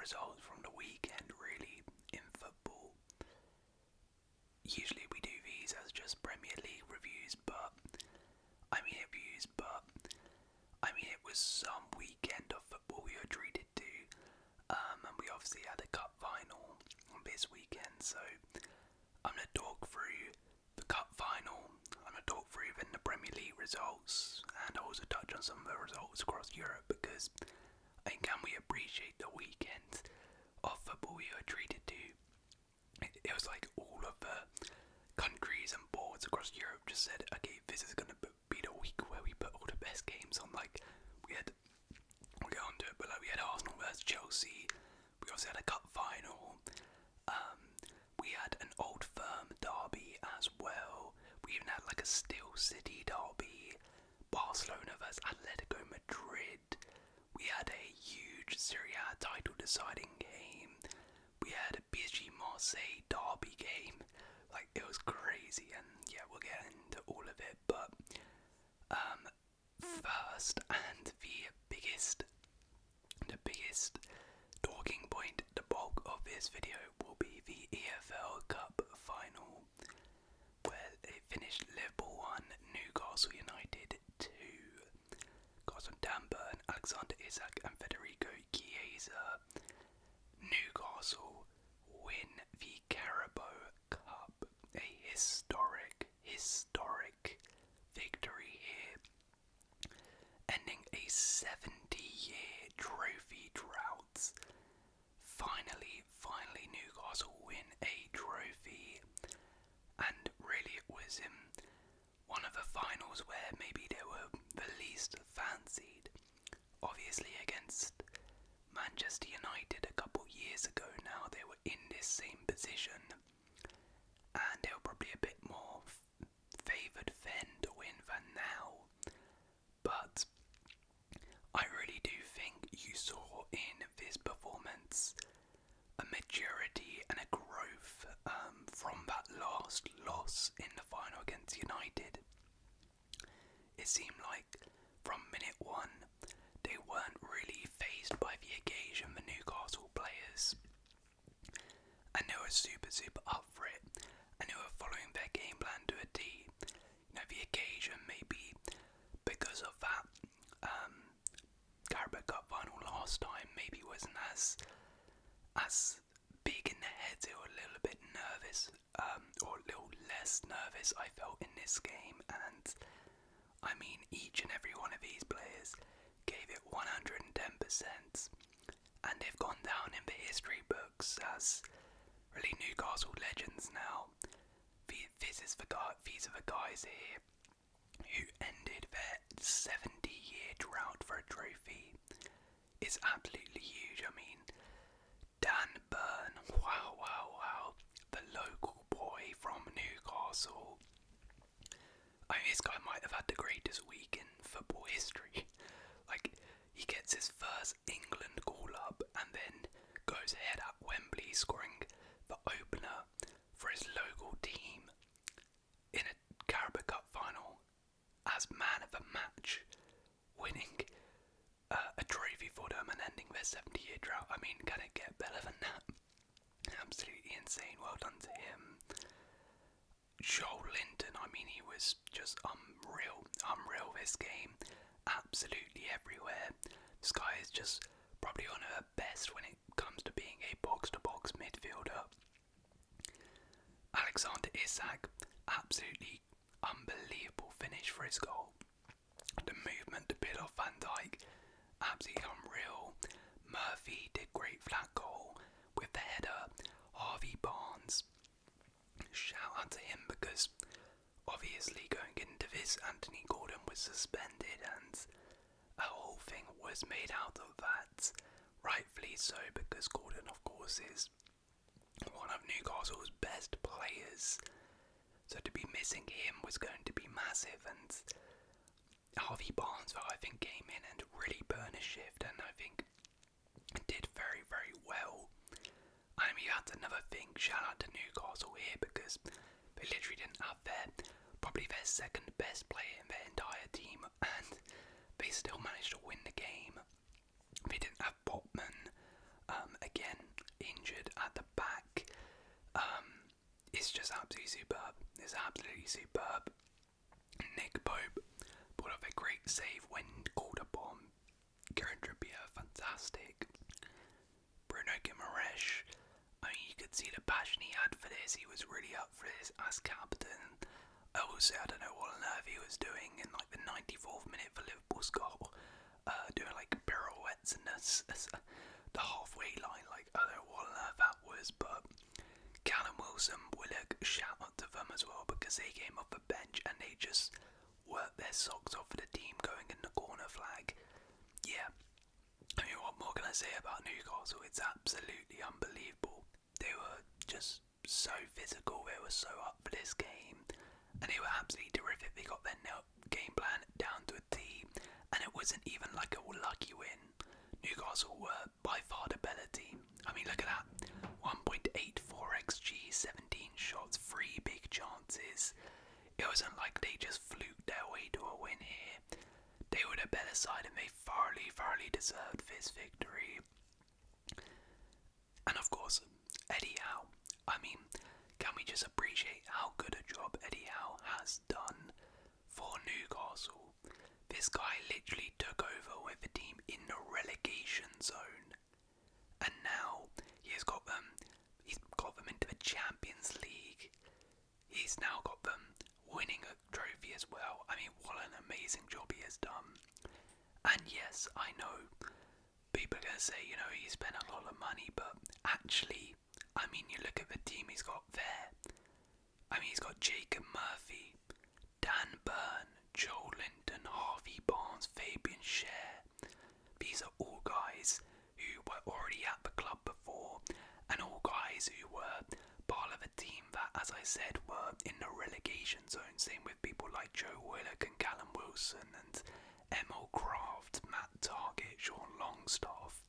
results from the weekend really in football. Usually we do these as just Premier League reviews, but it was some weekend of football we were treated to, and we obviously had a cup final this weekend, so I'm going to talk through the cup final, I'm going to talk through then the Premier League results, and also touch on some of the results across Europe, because I think can we appreciate the weekend of football we were treated to. It was like all of the countries and boards across Europe just said, okay, this is going to be the week where we put all the best games on. Like, we'll get on to it, but like we had Arsenal versus Chelsea, we also had a cup final, we had an Old Firm derby as well, we even had like a Steel City derby, Barcelona versus Atletico Madrid, we had a huge Serie A title deciding game, we had a PSG Marseille derby game. Like, it was crazy, and yeah, we'll get into all of it, but first, and the biggest talking point, the bulk of this video will be the EFL Cup final, where it finished Liverpool 1, Newcastle United 2. Carson Danburn, Alexander Isak and Federico Chiesa. Newcastle win the Carabao Cup, a historic victory here, ending a 70-year trophy drought. Finally Newcastle win a trophy, and really it was one of the finals where maybe they were the least fancied. Obviously against Manchester United a couple years ago now, they were in this same position, and they were probably a bit more favoured then to win than now. But I really do think you saw in this performance a maturity and a growth from that last loss in the final against United. It seemed like from minute one they weren't really fazed by the occasion, the Newcastle players, and they were super up for it, and they were following their game plan to a T. You know, the occasion maybe because of that Carabao Cup final last time maybe wasn't as big in the heads. They were a little bit nervous, or a little less nervous I felt in this game, and I mean each and every one of these players gave it 110%, and they've gone down in the history books as really Newcastle legends now. These are the guys here who ended their 70-year drought for a trophy. It's absolutely huge. I mean, Dan Burn, wow, the local boy from Newcastle. I mean, this guy might have had the greatest week in football history. Like, he gets his first England call-up and then goes ahead at Wembley, scoring the opener for his local team in a Carabao Cup final as man of the match, winning a trophy for them and ending their 70-year drought. I mean, can it get better than that? Absolutely insane. Well done to him. Joel Linton, I mean, he was just unreal this game. Absolutely everywhere. This guy is just probably one of the best when it comes to being a box-to-box midfielder. Alexander Isak, absolutely unbelievable finish for his goal. The movement to bid off Van Dijk, absolutely unreal. Murphy did great for that goal with the header. Harvey Barnes, shout out to him, because obviously going into this Anthony Gordon was suspended and a whole thing was made out of that, rightfully so, because Gordon of course is one of Newcastle's best players, so to be missing him was going to be massive. And Harvey Barnes, I think, came in and really burned a shift, and I think did very well. I mean, that's another thing, shout out to Newcastle here, because they literally didn't have probably their second best player in their entire team, and they still managed to win the game. They didn't have Botman, Again, injured at the back. It's just absolutely superb. It's absolutely superb. Nick Pope pulled off a great save when called upon. Kieran Trippier, fantastic. Bruno Guimaraes, I mean, you could see the passion he had for this. He was really up for this as captain. I don't know what on earth he was doing in like the 94th minute for Liverpool's goal, doing like pirouettes and the halfway line. Like, I don't know what on earth that was, but Callum Wilson, Willock, shout out to them as well, because they came off the bench and they just worked their socks off for the team going in the corner flag. Yeah, I mean, what more can I say about Newcastle? It's absolutely unbelievable. They were just so physical, they were so up for this game, and they were absolutely terrific. They got their game plan down to a T, and it wasn't even like a lucky win. Newcastle were by far the better team. I mean, look at that. 1.84 XG, 17 shots, 3 big chances. It wasn't like they just fluked their way to a win here. They were the better side and they thoroughly deserved this victory. And of course, Eddie Howe. I mean, can we just appreciate how good a job Eddie Howe has done for Newcastle? This guy literally took over with the team in the relegation zone, and now he's got them into the Champions League. He's now got them winning a trophy as well. I mean, what an amazing job he has done. And yes, I know people are going to say, you know, he spent a lot of money, but actually, I mean, you look at the team he's got there. I mean, he's got Jacob Murphy, Dan Burn, Joel Linton, Harvey Barnes, Fabian Schär. These are all guys who were already at the club before, and all guys who were part of a team that, as I said, were in the relegation zone. Same with people like Joe Willock and Callum Wilson and Emil Kraft, Matt Targett, Sean Longstaff.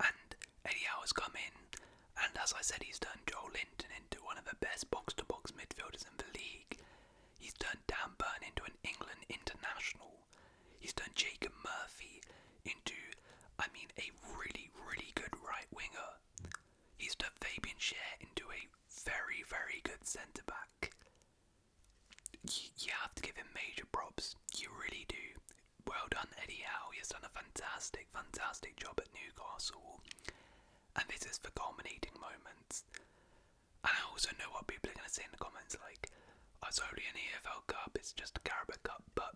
And Eddie Howe has come in, and as I said, he's turned Joel Linton into one of the best box-to-box midfielders in the league. He's turned Dan Burn into an England international. He's turned Jacob Murphy into, I mean, a really good right winger. He's turned Fabian Schär into a very good centre-back. You have to give him major props. You really do. Well done, Eddie Howe. He has done a fantastic job at Newcastle. And this is for culminating moments. And I also know what people are going to say in the comments, like, oh, it's only an EFL Cup, it's just a Carabao Cup. But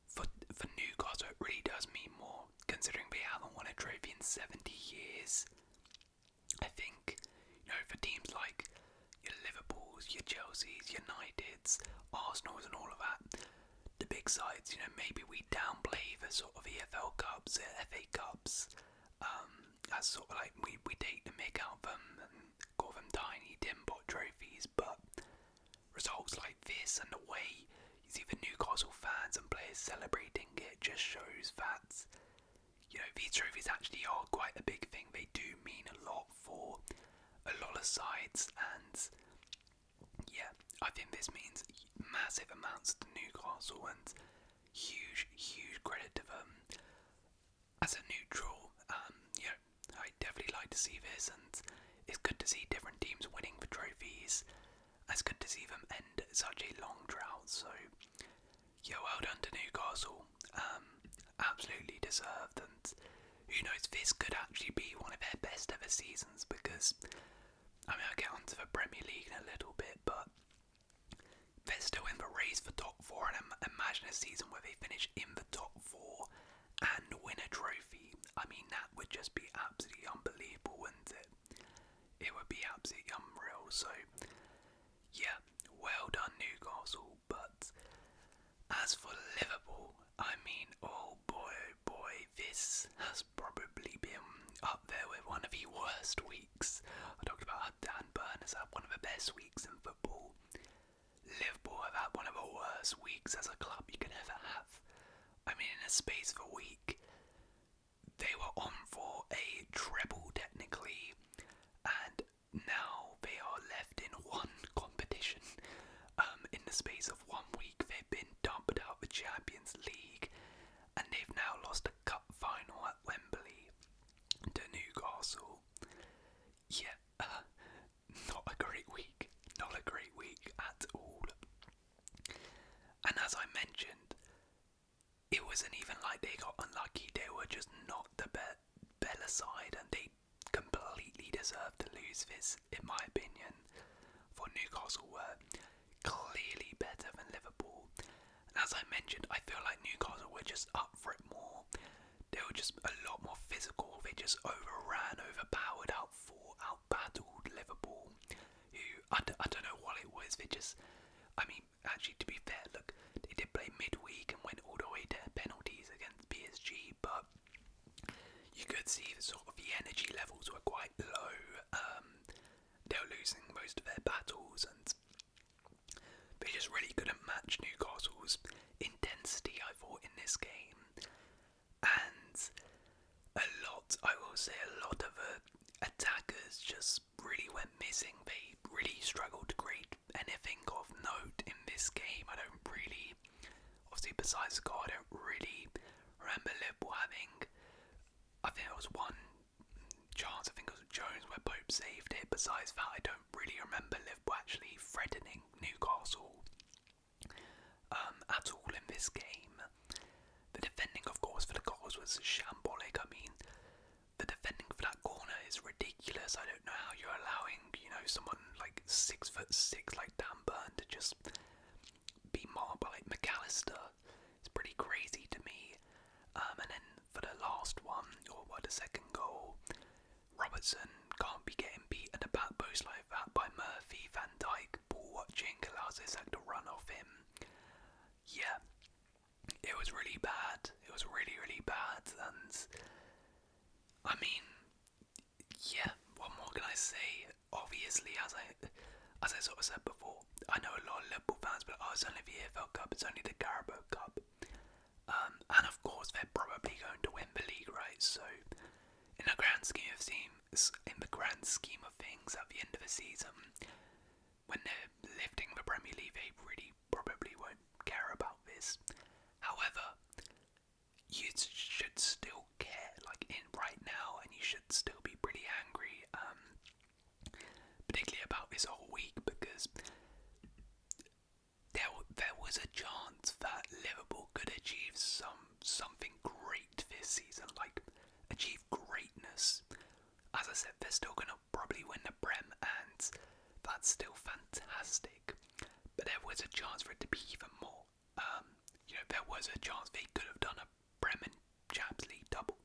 for Newcastle, it really does mean more, considering they haven't won a trophy in 70 years. I think, you know, for teams like your Liverpools, your Chelseas, Uniteds, Arsenals and all of that, the big sides, you know, maybe we downplay the sort of EFL Cups, FA Cups, as sort of like we take the mick out of them and call them tiny dim-pot trophies, but results like this and the way you see the Newcastle fans and players celebrating it just shows that, you know, these trophies actually are quite a big thing. They do mean a lot for a lot of sides, and yeah, I think this means massive amounts to Newcastle, and huge credit to them. As a neutral, you know, I definitely like to see this, and it's good to see different teams winning the trophies. It's good to see them end such a long drought, so yeah, well done to Newcastle. Absolutely deserved, and who knows, this could actually be one of their best ever seasons, because, I mean, I'll get onto the Premier League in a little bit, but they're still in the race for top 4, and imagine a season where they finish in the top 4 and win a trophy. I mean, that would just be absolutely unbelievable, wouldn't it? It would be absolutely unreal, so yeah, well done Newcastle. But as for Liverpool, I mean, oh boy, this has probably been up there with one of the worst weeks. I talked about how Dan Burn has had one of the best weeks in football. Liverpool have had one of the worst weeks as a club you can ever have. I mean, in a space of a week, they were on for a treble technically, and now they are left in one competition. In the space of 1 week, they've been dumped out of the Champions League, and they've now lost a cup final at Wembley to wasn't even like they got unlucky. They were just not the better side, and they completely deserved to lose this, in my opinion. For Newcastle were clearly better than Liverpool. And as I mentioned, I feel like Newcastle were just up for it more. They were just a lot more physical. They just overran, overpowered, outbattled Liverpool, who, I don't know what it was. They just, I mean, actually, to be fair, look, they did play midweek and went all the way to penalties against PSG, but you could see that sort of the energy levels were quite low. They were losing most of their battles, and they just really couldn't match Newcastle's intensity, I thought, in this game. And I will say, a lot of attackers just really went missing. They really struggled to create anything of note in this game. I don't really, obviously besides the goal, I don't really remember Liverpool having, I think there was one chance, I think it was Jones, where Pope saved it. Besides that, I don't really remember Liverpool actually threatening Newcastle at all in this game. The defending, of course, for the goals was shambolic. I mean, the defending for that corner is ridiculous. I don't know how you're allowing, someone like 6'6" like Dan Burn to just be marked by like McAllister. It's pretty crazy to me. And then for the last one, or the second goal, Robertson can't be getting beat at the back post like that by Murphy. Van Dijk ball watching allows Isaac to run off him. Yeah, it was really bad. It was really, really bad. And I mean, yeah, what more can I say? Obviously, as I sort of said before, I know a lot of Liverpool fans, but it's only the EFL Cup, it's only the Carabao Cup. And of course, they're probably going to win the league, right? So, in the grand scheme of things, at the end of the season, when they're lifting the Premier League, they really probably won't care about this. However, you should still care, like in right now, and you should still be pretty angry, particularly about this whole week, because there was a chance that Liverpool could achieve something great this season, like achieve greatness. As I said, they're still going to probably win the Prem, and that's still fantastic. But there was a chance for it to be even more. There was a chance they could have done a Prem and Champions League double,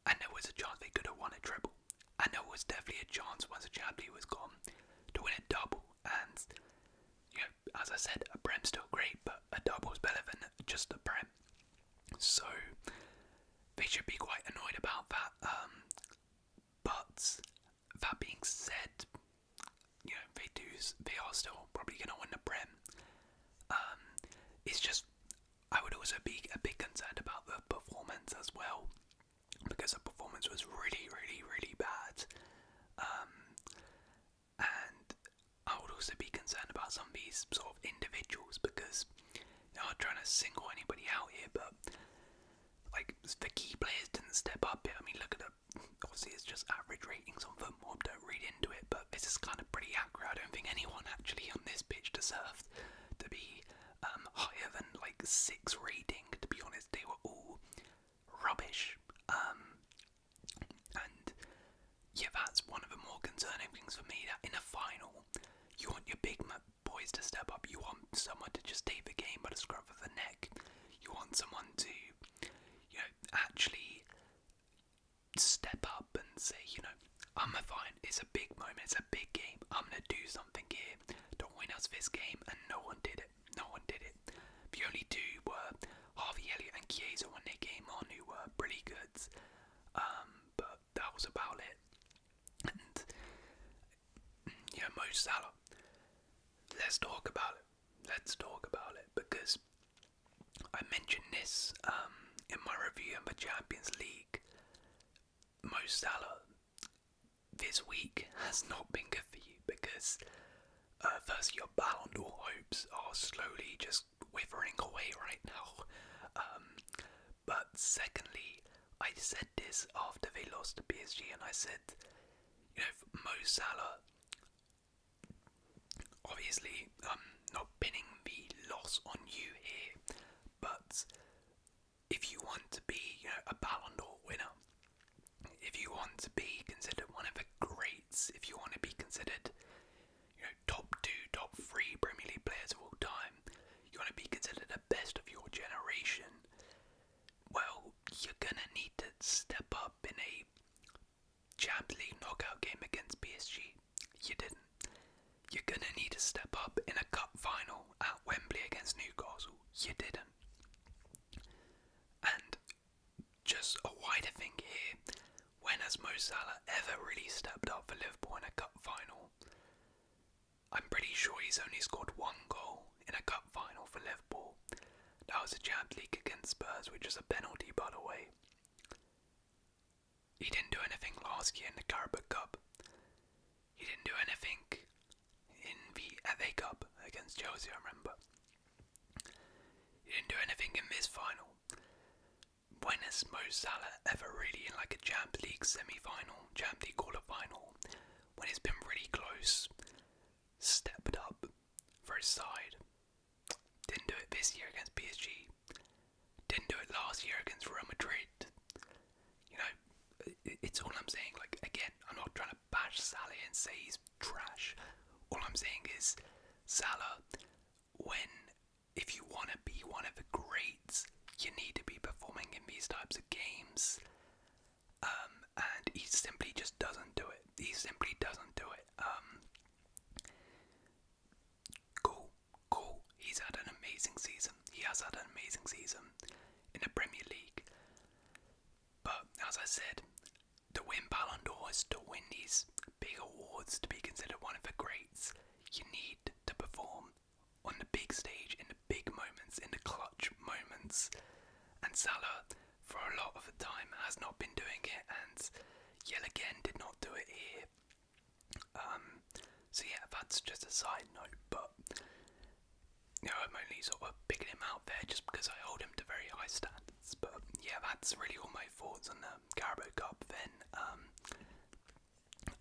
and there was a chance they could have won a treble, and there was definitely a chance once the Champions League was gone to win a double. And as I said, a Prem's still great, but a double's better than just a Prem. So they should be quite annoyed about that. But that being said, they are still probably going to win the Prem. It's just, I would also be a bit concerned about the performance as well, because the performance was really, really, really bad. And I would also be concerned about some of these sort of individuals, because I'm not trying to single anybody out here, but like the key players didn't step up here. I mean, look at obviously it's just average ratings on FootMob, don't read into it, but this is kind of pretty accurate. I don't think anyone actually on this pitch deserved to be higher than like 6 rating. To be honest, they were all rubbish. And yeah, that's one of the more concerning things for me, that in a final, you want your big boys to step up. You want someone to just take the game by the scruff of the neck. You want someone to, actually step up and say, I'm fine. It's a big moment. It's a big game. I'm going to do something here. Don't win us this game. And no one did it. No one did it. The only two were Harvey Elliott and Chiesa when they came on, who were pretty good. But that was about it. And, Mo Salah. Let's talk about it. Because I mentioned this in my review of the Champions League. Mo Salah this week has not been good for you, because first, your Ballon d'Or hopes are slowly just withering away right now. But secondly, I said this after they lost to PSG, and I said, Mo Salah, obviously, I'm not pinning the loss on you here, but if you want to be, a Ballon d'Or winner, if you want to be considered one of the greats, if you want to be considered, top 2, top 3 Premier League players of all time, you want to be considered the best of your generation, well, you're gonna need to step up in a Champions League knockout game against PSG. You didn't. You're gonna need to step up in a cup final at Wembley against Newcastle. You didn't. And just a wider thing here, when has Mo Salah ever really stepped up for Liverpool in a cup final? I'm pretty sure he's only scored 1 goal in a cup final for Liverpool. That was a Champions League against Spurs, which is a penalty, by the way. He didn't do anything last year in the Carabao Cup. He didn't do anything in the FA Cup against Chelsea, I remember. He didn't do anything in this final. When has Mo Salah ever really in like a Champions League semi-final, Champions League quarter-final, when it's been really close, stepped up for his side? Didn't do it this year against PSG. Didn't do it last year against Real Madrid. It's all I'm saying. Like, again, I'm not trying to bash Salah and say he's trash. All I'm saying is, Salah, if you want to be one of the greats, you need to be performing in these types of games. And he simply just doesn't do it. He simply doesn't do it. Cool. He's had an amazing season. He has had an amazing season in the Premier League. But, as I said, to win Ballon d'Ors, to win these big awards, to be considered one of the greats, you need to perform on the big stage, in the big moments, in the clutch moments. And Salah, for a lot of the time, has not been doing it, and yet again did not do it here. So yeah, that's just a side note, but I'm only sort of picking him out there just because I hold him to very high standards. But yeah, that's really all my thoughts on the Carabao Cup. Then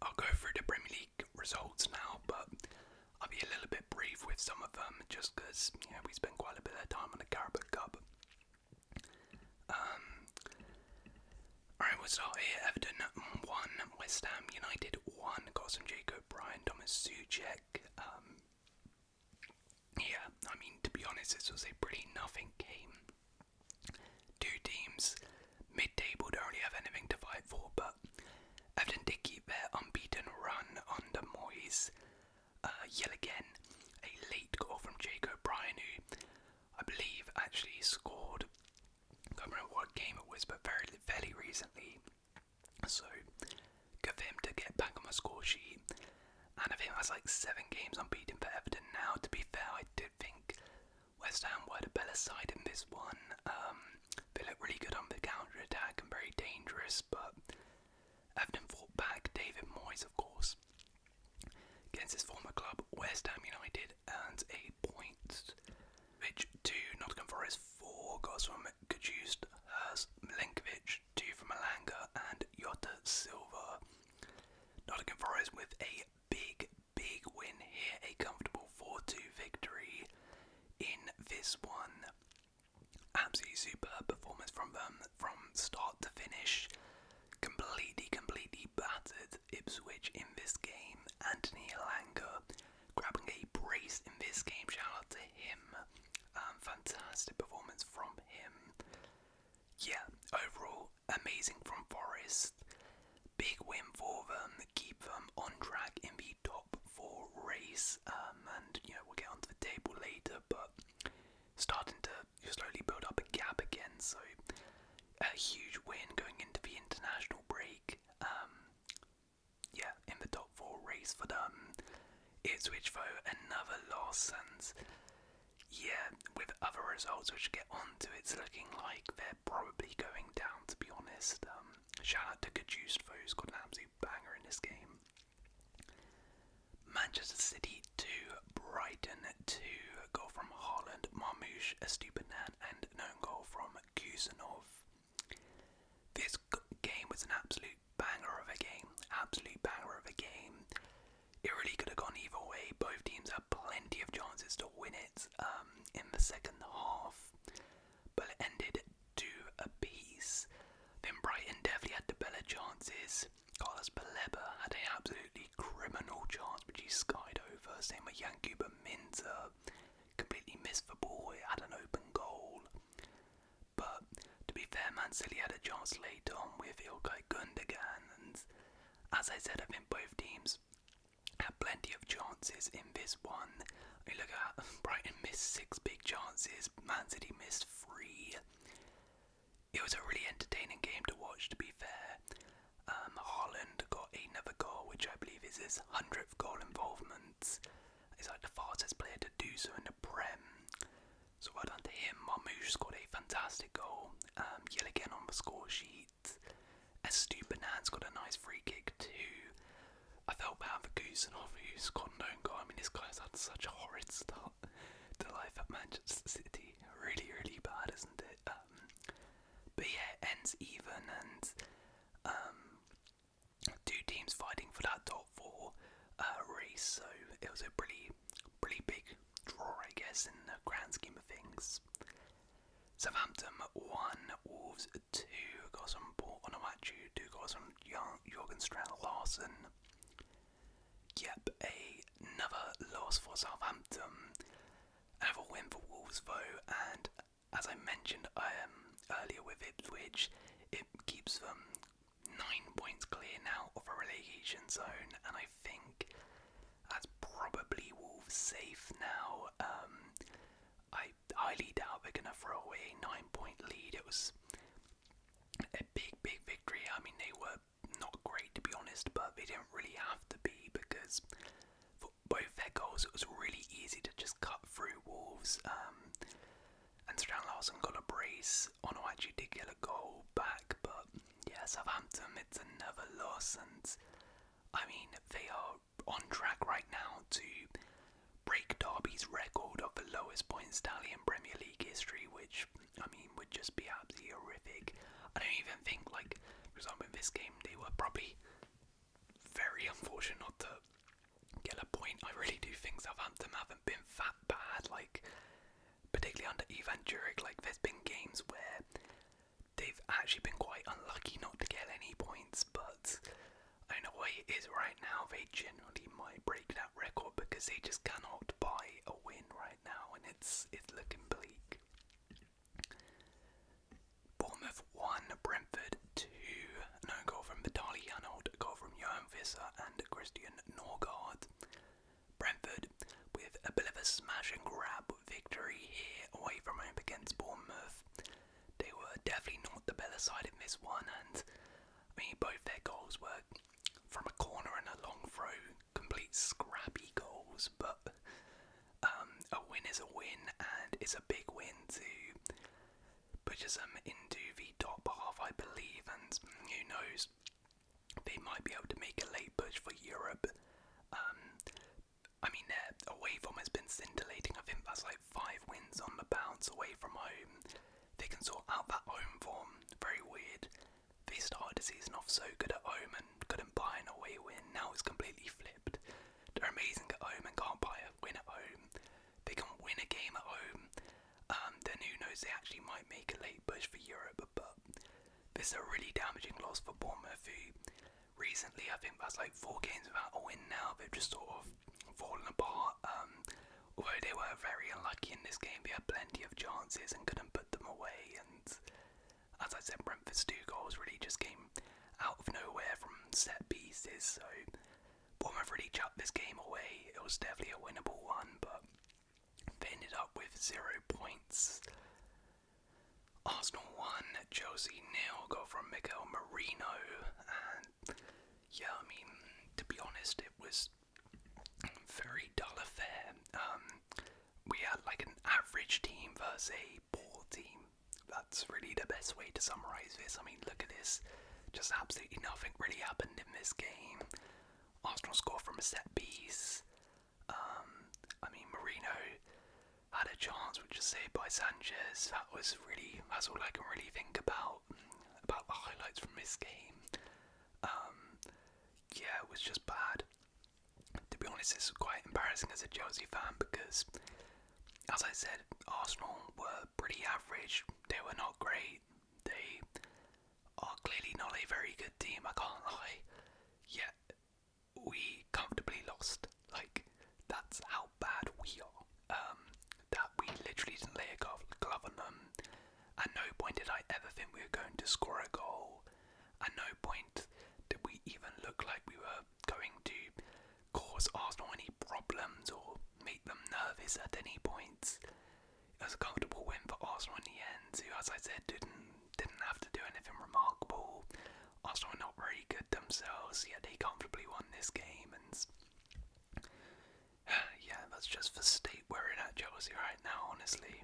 I'll go through the Premier League results now, but I'll be a little bit brief with some of them just because we spent quite a bit of time on the Carabao Cup. Alright, we'll start here. Everton 1, West Ham United 1, goals from Jacob Bryan, Thomas Souček. Yeah, I mean, to be honest, this was a pretty nothing game. Two teams, mid-table, don't really have anything to fight for, but Everton did keep their unbeaten run under Moyes. Yet again, a late goal from Jacob Bryan, who I believe actually scored, I can't remember what game it was, but fairly recently. So, good for him to get back on my score sheet. And I think that's like 7 games unbeaten for Everton now. To be fair, I did think West Ham were the better side in this one. They look really good on the counter-attack and very dangerous, but Everton fought back. David Moyes, of course, against his former club, West Ham United, earns a point. Which 2, Nottingham Forest 4, goals from Kajust, Hers, Milenkovic, 2 from Malanga, and Jota Silva. Nottingham Forest with a big win here, a comfortable 4-2 victory in this one. Absolutely superb performance from them from start to finish. Completely battered Ipswich in this game. Anthony Elanga grabbing a brace in this game, shout out to him. Fantastic performance from him. Yeah, overall amazing from Forest. Big win for them, keep them on track in the top 4 race, and we'll get onto the table later, but starting to slowly build up a gap again, so a huge win going into the international break. In the top 4 race for them. Ipswich though, another loss, and with other results which get onto, it's looking like they're probably going down, to be honest. Shout out to Kajust, who's got an absolute banger in this game. Manchester City 2, Brighton 2, goal from Haaland, Marmoush, Estupiñán, and an own goal from Kusanov. This game was an absolute banger of a game. It really could have gone either way. Both teams had plenty of chances to win it in the second half, but it ended 2-2 chances. Carlos Baleba had an absolutely criminal chance which he skied over. Same with Yankuba Minter. Completely missed the ball. It had an open goal. But to be fair, Man City had a chance later on with Ilkay Gundogan, and as I said, I think both teams had plenty of chances in this one. I mean, look at Brighton missed 6 big chances, Man City missed 3. It was a really entertaining game to watch, to be fair. Haaland got another goal, which I believe is his 100th goal involvement. He's like the fastest player to do so in the Prem. So well done to him. Marmoush scored a fantastic goal. Yet again on the score sheet. Estupiñán's got a nice free kick too. I felt bad for Goosenhoff, who scored an own goal. I mean, this guy's had such a horrid start to life at Manchester City. Really, really bad, isn't it? But yeah, it ends even, and two teams fighting for that top 4 race. So it was a pretty big draw, I guess, in the grand scheme of things. Southampton 1, Wolves 2, goals from Onuachu, 2 goals from Jürgen Strand-Larsen. Yep, another loss for Southampton. Another win for Wolves though, and as I mentioned earlier with Ipswich, it keeps them 9 points clear now of a relegation zone, and I think that's probably Wolves safe now. I highly doubt they're going to throw away a 9-point lead. It was a big victory. I mean, they were not great to be honest, but they didn't really have to be, because for both their goals it was really easy to just cut through Wolves. And Strand-Larsen got a brace. Onuachu did get a goal back, but yeah, Southampton, it's another loss, and I mean, they are on track right now to break Derby's record of the lowest points tally in Premier League history, which, I mean, would just be absolutely horrific. I don't even think, like, for example, in this game, they were probably very unfortunate not to get a point. I really do think Southampton haven't been that bad, like, particularly under Ivan Juric. Like, there's been games where they've actually been quite unlucky not to get any points, but I know what it is right now. They generally might break that record because they just cannot buy a win right now, and it's looking bleak. Bournemouth 1, Brentford 2. No goal from Vitaly Hanold, a goal from Johan Visser and Christian Norgard. Brentford with a bit of a smash and grab victory here away from home against Bournemouth. They were definitely not the better side in this one, and I mean, both their goals were from a corner and a long throw, complete scrappy goals, but a win is a win, and it's a big win to push them into the top half, I believe, and who knows, they might be able to make a late push for Europe. I mean, their away form has been scintillating. I think that's like 5 wins on the bounce away from home. They can sort out that home form. Very weird. They started the season off so good at home and couldn't buy an away win. Now it's completely flipped. They're amazing at home and can't buy a win at home. They can win a game at home. Then who knows, they actually might make a late push for Europe. But this is a really damaging loss for Bournemouth, who recently, I think that's like 4 games without a win now. They've just sort of fallen apart. Although they were very unlucky in this game, they had plenty of chances and couldn't put them away. And as I said, Brentford's 2 goals really just came out of nowhere from set pieces. So Bournemouth really chucked this game away. It was definitely a winnable one, but they ended up with 0 points. Arsenal 1, Chelsea 0, goal from Miguel Merino, and yeah, I mean, to be honest, it was a very dull affair. We had like an average team versus a poor team. That's really the best way to summarise this. I mean, look at this. Just absolutely nothing really happened in this game. Arsenal scored from a set piece. I mean, Marino had a chance which was saved by Sanchez. That's all I can really think about the highlights from this game. Yeah, it was just bad. To be honest, it's quite embarrassing as a Chelsea fan because, as I said, Arsenal were pretty average. They were not great. They are clearly not a very good team, I can't lie. Yet, we comfortably lost. Like, that's how bad we are. That we literally didn't lay a glove on them. At no point did I ever think we were going to score a goal. At no point did we even look like we were going to cause Arsenal any problems or make them nervous at any point. It was a comfortable win for Arsenal in the end, who, as I said, didn't have to do anything remarkable. Arsenal were not very good themselves, yet they comfortably won this game, and yeah, that's just the state we're in at Chelsea right now, honestly.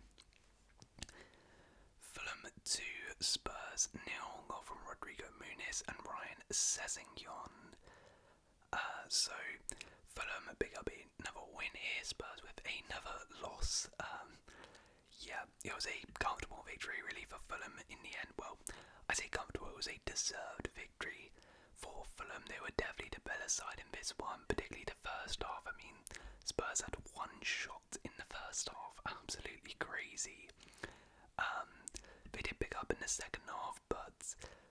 Fulham 2, Spurs 0, goal from Rodrigo Muniz and Ryan Sessegnon. So Fulham pick up another win here, Spurs with another loss. Yeah, it was a comfortable victory really for Fulham in the end. Well, I say comfortable, it was a deserved victory for Fulham. They were definitely the better side in this one, particularly the first half. I mean, Spurs had one shot in the first half, absolutely crazy. They did pick up in the second half, but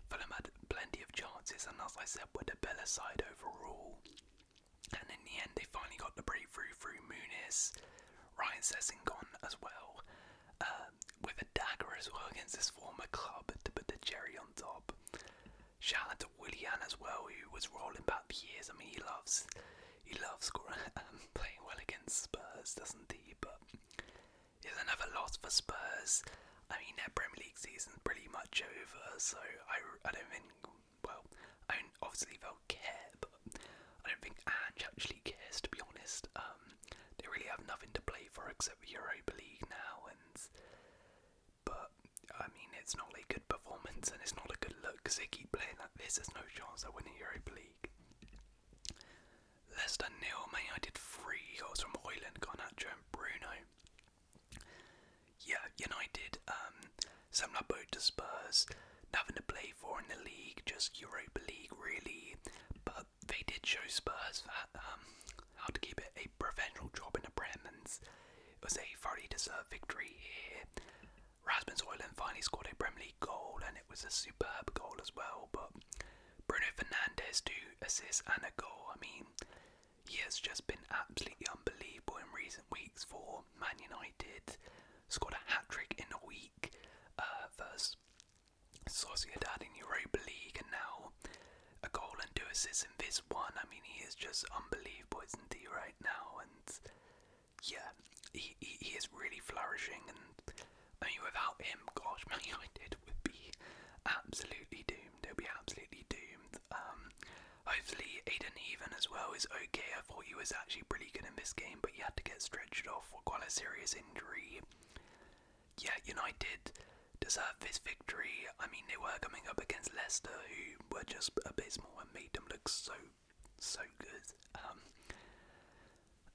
Fulham had plenty of chances, and as I said, were the better side overall. And in the end, they finally got the breakthrough through Muniz, Ryan Sessegnon as well, with a dagger as well against his former club to put the cherry on top. Shout out to Willian as well, who was rolling back the years. I mean, he loves scoring, playing well against Spurs, doesn't he? But it's another loss for Spurs. I mean, their Premier League season's pretty much over, so I don't think, well, I mean, obviously they'll care, but I don't think Ange actually cares, to be honest. They really have nothing to play for except the Europa League now, but I mean, it's not a good performance and it's not a good look, because they keep playing like this, there's no chance of winning Europa League. Leicester 0, Man United 3 goals from Højlund, Garnacho and Bruno. Yeah, United similar boat to Spurs, nothing to play for in the league, just Europa League really, but they did show Spurs that how to keep it a professional job in the Prem, and it was a thoroughly deserved victory here. Rasmus Højlund finally scored a Premier League goal, and it was a superb goal as well, but Bruno Fernandes 2 assists and a goal. I mean, he has just been absolutely unbelievable in recent weeks for Man United. Scored a hat-trick in a week versus Sociedad in Europa League, and now a goal and 2 assists in this one. I mean, he is just unbelievable, isn't he, right now? And yeah, he is really flourishing, and I mean, without him, gosh, Man United would be absolutely doomed. They'll be absolutely doomed. Hopefully Aiden Heaven as well is okay. I thought he was actually pretty good in this game, but he had to get stretched off for quite a serious injury. Yeah, United deserved this victory. I mean, they were coming up against Leicester, who were just abysmal and made them look so good.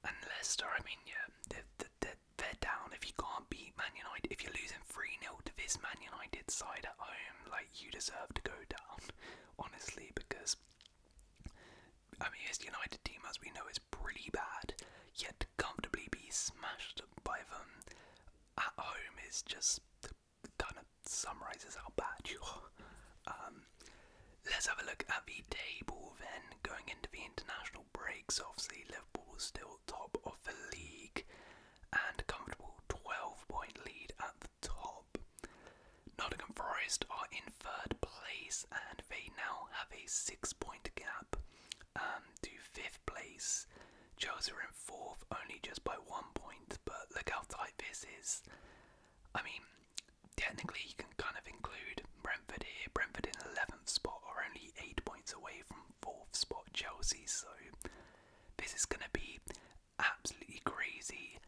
And Leicester, I mean, yeah, they're down. If you can't beat Man United, if you're losing 3-0 to this Man United side at home, like, you deserve to go down, honestly, because I mean, his United team, as we know, is pretty bad, yet to comfortably be smashed by them at home is just kind of summarises how bad you are. Let's have a look at the table then, going into the international breaks. Obviously, Liverpool still top of the league and a comfortable 12-point lead at the top. Nottingham Forest are in 3rd place and they now have a 6-point gap to 5th place. Chelsea are in 4th, only just by 1 point, but look how tight this is. I mean, technically you can kind of include Brentford here. Brentford in 11th spot are only 8 points away from 4th spot Chelsea, so this is going to be absolutely crazy.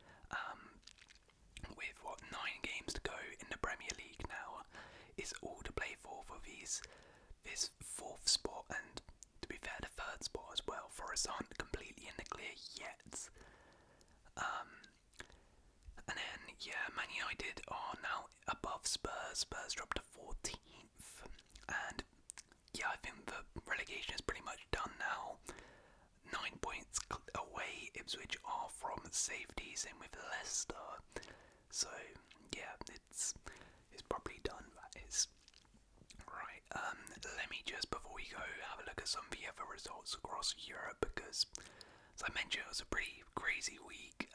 With 9 games to go in the Premier League now, it's all to play for this 4th spot, and to be fair, the 3rd spot as well. Forest aren't completely in the clear yet. And then, yeah, Man United are now above Spurs. Spurs dropped to 14th. And, yeah, I think the relegation is pretty much done now. 9 points away. Ipswich are from safety, same with Leicester. So, yeah, it's probably done, that is. Right, let let me just, before we go, have a look at some of the other results across Europe, because, as I mentioned, it was a pretty crazy week.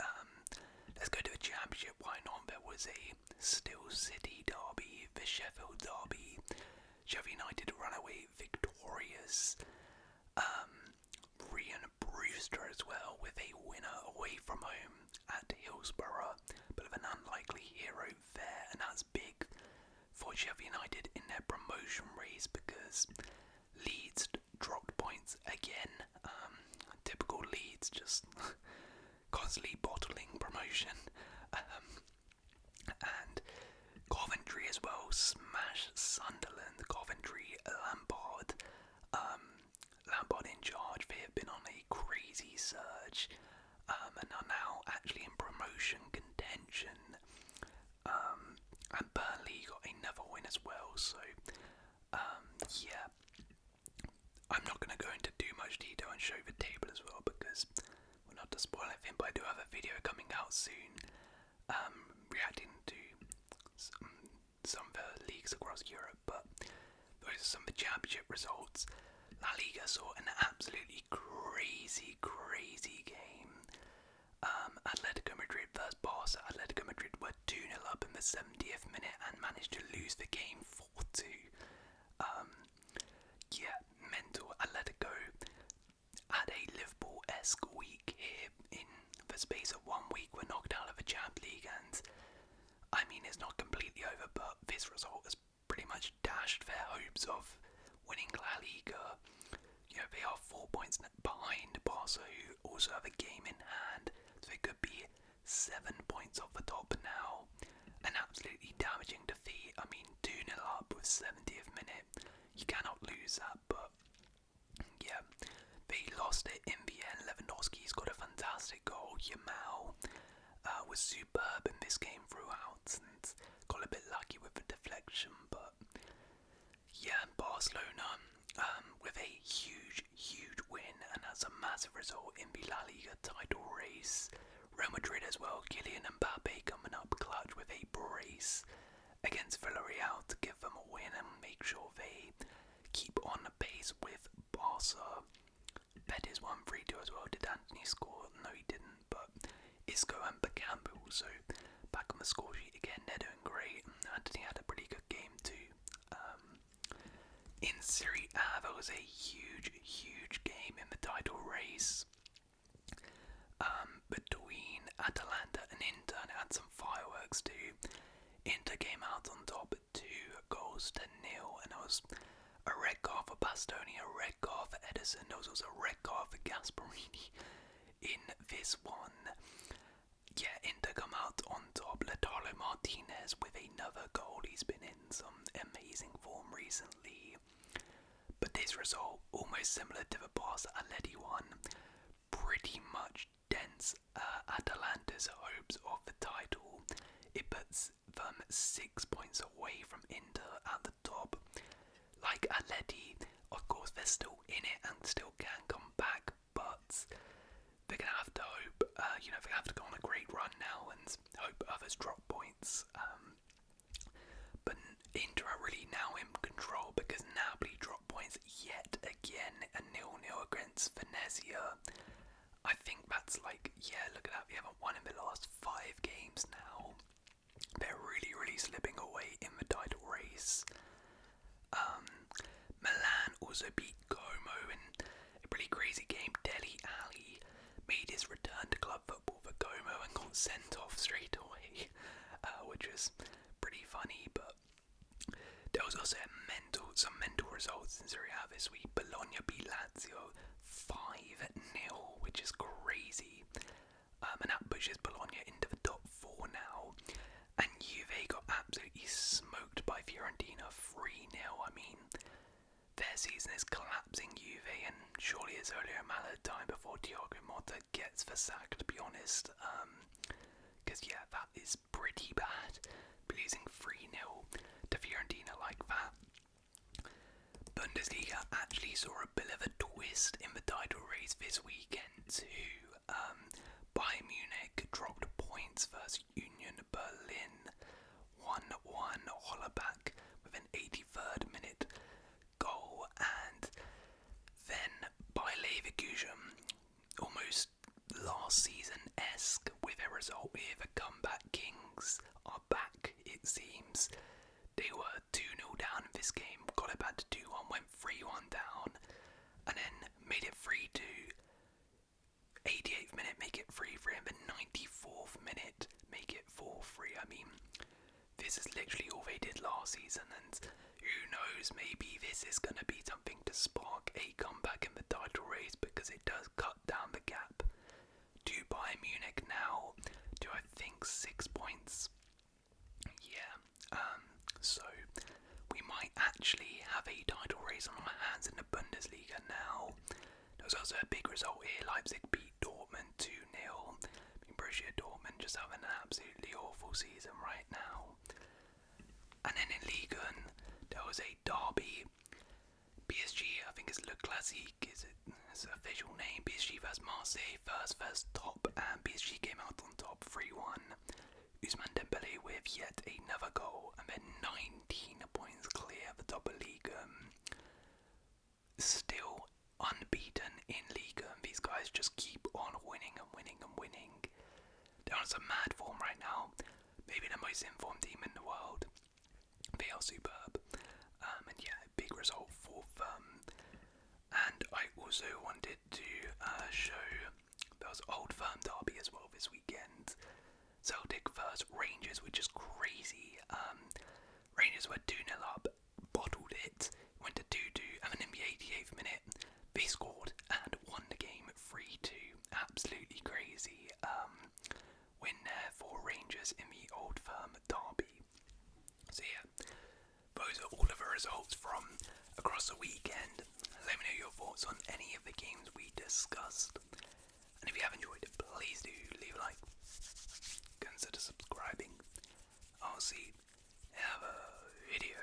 Let's go to the Championship, why not? There was a Still City derby, the Sheffield derby, Sheffield United runaway victorious, Ryan Brewster as well, with a winner away from home at Hillsborough, but of an unlikely hero there, and that's big for Sheffield United in their promotion race because Leeds dropped points again. Typical Leeds, just constantly bottling promotion. And Coventry as well smashed Sunderland. Coventry, Lampard in charge. They have been on a crazy surge and are now actually in promotion contention. And Burnley got another win as well, so yeah. I'm not going to go into too much detail and show the table as well because we're not to spoil anything, but I do have a video coming out soon reacting to some of the leagues across Europe, but those are some of the Championship results. La Liga saw an absolutely crazy game. Atletico Madrid versus Barca. Atletico Madrid were 2-0 up in the 70th minute and managed to lose the game 4-2. Yeah, mental. Atletico had a Liverpool-esque week here. In the space of 1 week, were knocked out of the Champions League, and I mean, it's not completely over, but this result has pretty much dashed their hopes of winning La Liga. You know, they are 4 points behind Barca, who also have a game in hand, so they could be 7 points off the top now. An absolutely damaging defeat. I mean, 2-0 up with 70th minute. You cannot lose that, but yeah, they lost it in the end. Lewandowski's got a fantastic goal. Yamal was superb in this game throughout and got a bit lucky with the deflection, but yeah, Barcelona with a huge win, and that's a massive result in the La Liga title race. Real Madrid as well, Kylian Mbappe coming up clutch with a brace against Villarreal to give them a win and make sure they keep on the pace with Barca. Betis won 3-2 as well. Did Anthony score? No, he didn't, but Isco and Beckham also back on the score sheet again. They're doing great. Anthony had a pretty good game too. In Serie A, there was a huge game in the title race between Atalanta and Inter, and had some fireworks too. Inter came out on top 2-0, and there was a red card for Bastoni, a red card for Edison. There was also a red card for Gasparini in this one. Yeah, Inter come out on top. Lautaro Martinez with another goal. He's been in some amazing form recently. But this result, almost similar to the Barca Atleti one, pretty much dents Atalanta's hopes of the title. It puts them 6 points away from Inter at the top. Like Atleti, of course, they're still in it and still can come back, but they're going to have to hope, they have to go on a great run now and hope others drop points. But Inter are really now in control because Napoli dropped points yet again, a 0-0 against Venezia. I think that's look at that, we haven't won in the last 5 games now. They're really slipping away in the title race. Milan also beat Como in a pretty crazy game. Dele Alli made his return to club football for Como and got sent off straight away, which was pretty funny, but there was also some mental results in Serie A this week. Bologna beat Lazio 5-0, which is crazy, and that pushes Bologna into the top 4 now. And Juve got absolutely smoked by Fiorentina 3-0. I mean, their season is collapsing, Juve, and surely it's only a matter of time before Thiago Motta gets the sack, to be honest. Because that is pretty bad, losing 3-0 to Fiorentina like that. Bundesliga actually saw a bit of a twist in the title race this weekend too. Bayern Munich dropped points versus Union Berlin 1-1. Hollerback with an 83rd minute goal, almost last season-esque with a result here. The comeback kings are back, it seems. They were 2-0 down in this game, got it back to 2-1, went 3-1 down, and then made it 3-2. 88th minute, make it 3-3, and the 94th minute, make it 4-3. I mean, this is literally all they did last season, and who knows, maybe this is going to be something to spark a comeback in the title race, because it does cut down the gap to Bayern Munich now to, I think, 6 points. Yeah, so we might actually have a title race on our hands in the Bundesliga now. There was also a big result here. Leipzig beat Dortmund 2-0. I mean, Borussia Dortmund just having an absolutely awful season right now. And then in Liga, there was a derby. PSG, I think it's Le Classique, is it? It's an official name. PSG vs Marseille, first top, and PSG came out on top 3-1. Ousmane Dembele with yet another goal, and then 19 points clear at the top of Liga. Still unbeaten in Liga, and these guys just keep on winning and winning and winning. They're on some mad form right now. Maybe the most informed team in the world. They are superb. And yeah, big result for them. And I also wanted to show there was Old Firm derby as well this weekend. Celtic vs Rangers, which is crazy. Rangers were 2-0 up, bottled it, went to 2-2, and then in the 88th minute, they scored and won the game 3-2. Absolutely crazy win there for Rangers in the Old Firm derby. So yeah, those are all of the results from across the weekend. Let me know your thoughts on any of the games we discussed. And if you have enjoyed it, please do leave a like. Consider subscribing. I'll see you in another video.